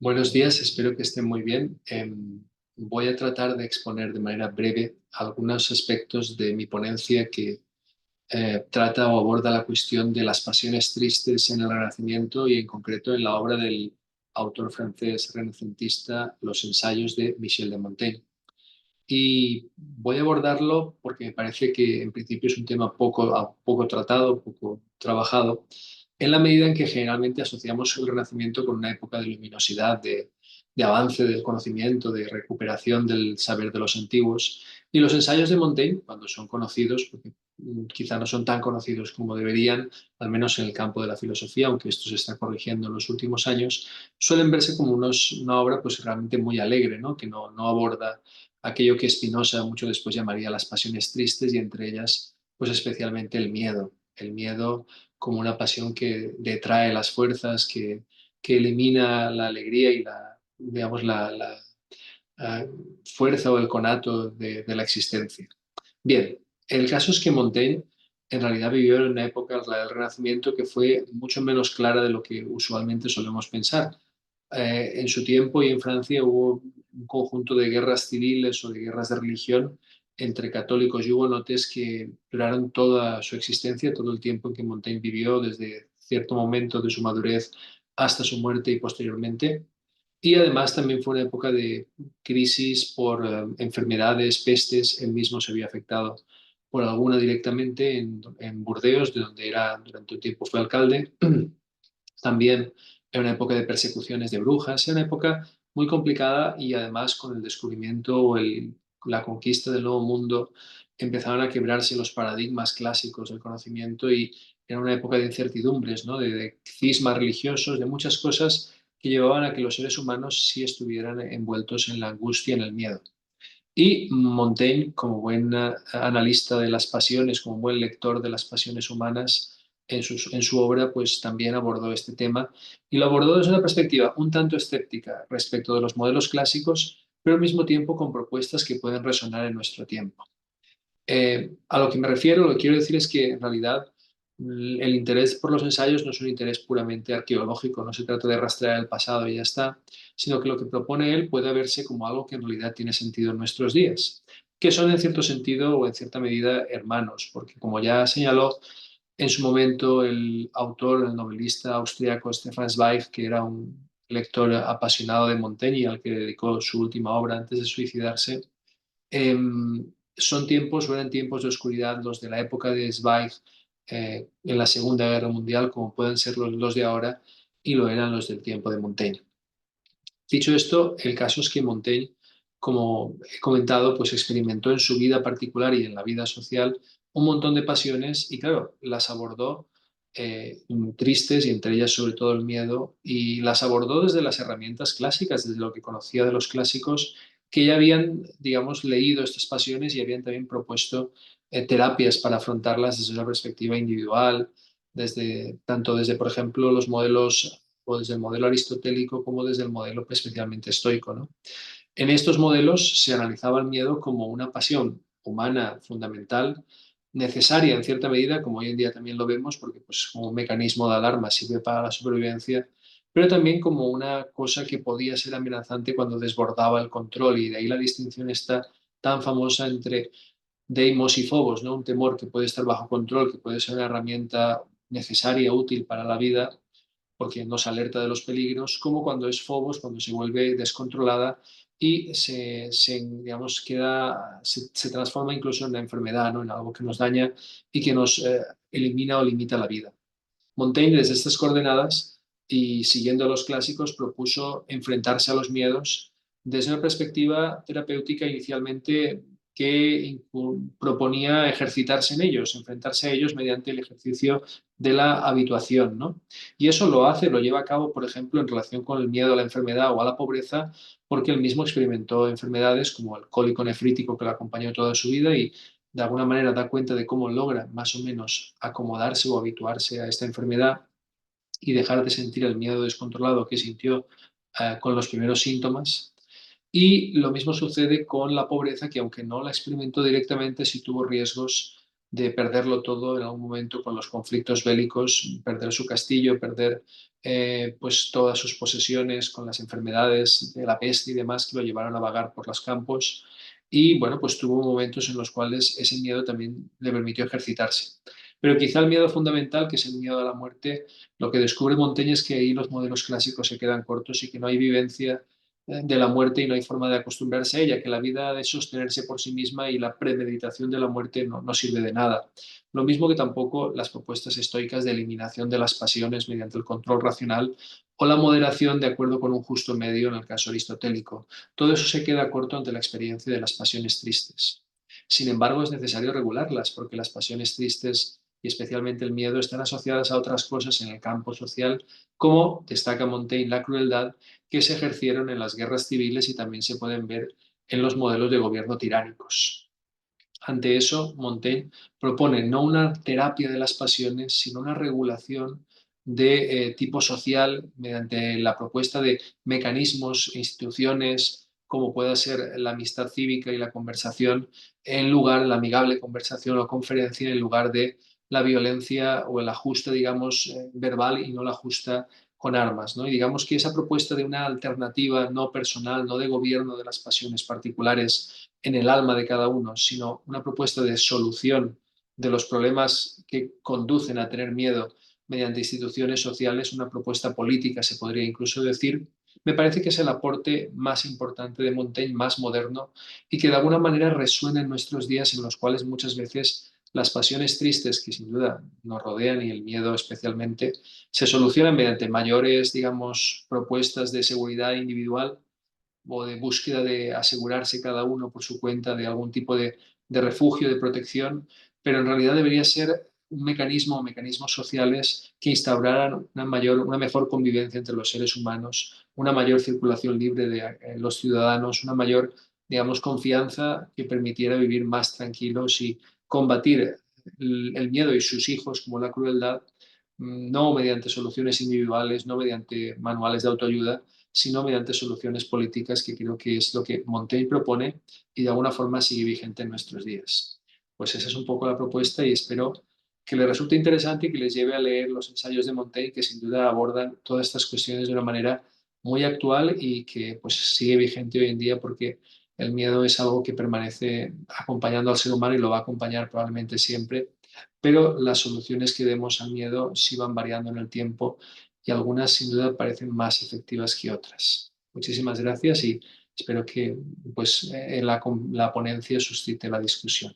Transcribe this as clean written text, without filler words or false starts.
Buenos días, espero que estén muy bien. Voy a tratar de exponer de manera breve algunos aspectos de mi ponencia que trata o aborda la cuestión de las pasiones tristes en el Renacimiento y en concreto en la obra del autor francés renacentista Los ensayos de Michel de Montaigne. Y voy a abordarlo porque me parece que en principio es un tema poco tratado, poco trabajado, en la medida en que generalmente asociamos el Renacimiento con una época de luminosidad, de avance del conocimiento, de recuperación del saber de los antiguos. Y los ensayos de Montaigne, cuando son conocidos, porque quizá no son tan conocidos como deberían, al menos en el campo de la filosofía, aunque esto se está corrigiendo en los últimos años, suelen verse como una obra pues realmente muy alegre, ¿no? Que no aborda aquello que Spinoza mucho después llamaría las pasiones tristes y entre ellas, pues especialmente el miedo como una pasión que detrae las fuerzas, que elimina la alegría y digamos, la fuerza o el conato de la existencia. Bien, el caso es que Montaigne en realidad vivió en una época, la del Renacimiento, que fue mucho menos clara de lo que usualmente solemos pensar. En su tiempo y en Francia hubo un conjunto de guerras civiles o de guerras de religión entre católicos y hugonotes que duraron toda su existencia, todo el tiempo en que Montaigne vivió, desde cierto momento de su madurez hasta su muerte y posteriormente. Y además también fue una época de crisis por enfermedades, pestes. Él mismo se había afectado por alguna directamente en Burdeos, de donde era, durante un tiempo fue alcalde. También era una época de persecuciones de brujas, era una época muy complicada y además con el descubrimiento o la conquista del nuevo mundo empezaron a quebrarse los paradigmas clásicos del conocimiento y era una época de incertidumbres, ¿no? De cismas religiosos, de muchas cosas que llevaban a que los seres humanos sí estuvieran envueltos en la angustia, en el miedo. Y Montaigne, como buen analista de las pasiones, como buen lector de las pasiones humanas, en su obra, pues también abordó este tema y lo abordó desde una perspectiva un tanto escéptica respecto de los modelos clásicos, pero al mismo tiempo con propuestas que pueden resonar en nuestro tiempo. A lo que me refiero, lo que quiero decir es que en realidad el interés por los ensayos no es un interés puramente arqueológico, no se trata de rastrear el pasado y ya está, sino que lo que propone él puede verse como algo que en realidad tiene sentido en nuestros días, que son en cierto sentido o en cierta medida hermanos, porque como ya señaló en su momento el autor, el novelista austriaco Stefan Zweig, que era un lector apasionado de Montaigne y al que dedicó su última obra antes de suicidarse, son tiempos o eran tiempos de oscuridad los de la época de Zweig en la Segunda Guerra Mundial, como pueden ser los de ahora, y lo eran los del tiempo de Montaigne. Dicho esto, el caso es que Montaigne, como he comentado, pues experimentó en su vida particular y en la vida social un montón de pasiones y claro, las abordó tristes y entre ellas sobre todo el miedo y las abordó desde las herramientas clásicas, desde lo que conocía de los clásicos que ya habían, digamos, leído estas pasiones y habían también propuesto terapias para afrontarlas desde una perspectiva individual, tanto desde, por ejemplo, los modelos o desde el modelo aristotélico como desde el modelo especialmente estoico, ¿no? En estos modelos se analizaba el miedo como una pasión humana fundamental, necesaria en cierta medida, como hoy en día también lo vemos, porque pues, como un mecanismo de alarma sirve para la supervivencia, pero también como una cosa que podía ser amenazante cuando desbordaba el control y de ahí la distinción está tan famosa entre deimos y phobos, ¿no? Un temor que puede estar bajo control, que puede ser una herramienta necesaria, útil para la vida, porque nos alerta de los peligros, como cuando es phobos, cuando se vuelve descontrolada y digamos, se transforma incluso en una enfermedad, ¿no? En algo que nos daña y que nos elimina o limita la vida. Montaigne, desde estas coordenadas y siguiendo a los clásicos, propuso enfrentarse a los miedos desde una perspectiva terapéutica inicialmente que proponía ejercitarse en ellos, enfrentarse a ellos mediante el ejercicio de la habituación, ¿no? Y eso lo hace, lo lleva a cabo, por ejemplo, en relación con el miedo a la enfermedad o a la pobreza, porque él mismo experimentó enfermedades como el cólico nefrítico que lo acompañó toda su vida y de alguna manera da cuenta de cómo logra más o menos acomodarse o habituarse a esta enfermedad y dejar de sentir el miedo descontrolado que sintió con los primeros síntomas. Y lo mismo sucede con la pobreza, que aunque no la experimentó directamente, sí tuvo riesgos de perderlo todo en algún momento con los conflictos bélicos, perder su castillo, perder pues todas sus posesiones con las enfermedades de la peste y demás que lo llevaron a vagar por los campos. Y bueno, pues tuvo momentos en los cuales ese miedo también le permitió ejercitarse. Pero quizá el miedo fundamental, que es el miedo a la muerte, lo que descubre Montaigne es que ahí los modelos clásicos se quedan cortos y que no hay vivencia de la muerte y no hay forma de acostumbrarse a ella, que la vida ha de sostenerse por sí misma y la premeditación de la muerte no sirve de nada. Lo mismo que tampoco las propuestas estoicas de eliminación de las pasiones mediante el control racional o la moderación de acuerdo con un justo medio en el caso aristotélico. Todo eso se queda corto ante la experiencia de las pasiones tristes. Sin embargo, es necesario regularlas porque las pasiones tristes y especialmente el miedo están asociadas a otras cosas en el campo social, como destaca Montaigne la crueldad que se ejercieron en las guerras civiles y también se pueden ver en los modelos de gobierno tiránicos. Ante eso, Montaigne propone no una terapia de las pasiones, sino una regulación de tipo social mediante la propuesta de mecanismos e instituciones como pueda ser la amistad cívica y la conversación, en lugar, la amigable conversación o conferencia, en lugar de la violencia o el ajuste, digamos, verbal y no la justa con armas, ¿no? Y digamos que esa propuesta de una alternativa no personal, no de gobierno de las pasiones particulares en el alma de cada uno, sino una propuesta de solución de los problemas que conducen a tener miedo mediante instituciones sociales, una propuesta política, se podría incluso decir, me parece que es el aporte más importante de Montaigne, más moderno, y que de alguna manera resuena en nuestros días en los cuales muchas veces las pasiones tristes que sin duda nos rodean y el miedo especialmente, se solucionan mediante mayores, digamos, propuestas de seguridad individual o de búsqueda de asegurarse cada uno por su cuenta de algún tipo de refugio, de protección, pero en realidad debería ser un mecanismo o mecanismos sociales que instauraran una mejor convivencia entre los seres humanos, una mayor circulación libre de los ciudadanos, una mayor, digamos, confianza que permitiera vivir más tranquilos y combatir el miedo y sus hijos como la crueldad, no mediante soluciones individuales, no mediante manuales de autoayuda, sino mediante soluciones políticas, que creo que es lo que Montaigne propone y de alguna forma sigue vigente en nuestros días. Pues esa es un poco la propuesta y espero que les resulte interesante y que les lleve a leer los ensayos de Montaigne, que sin duda abordan todas estas cuestiones de una manera muy actual y que pues sigue vigente hoy en día porque el miedo es algo que permanece acompañando al ser humano y lo va a acompañar probablemente siempre, pero las soluciones que demos al miedo sí van variando en el tiempo y algunas sin duda parecen más efectivas que otras. Muchísimas gracias y espero que pues, la ponencia suscite la discusión.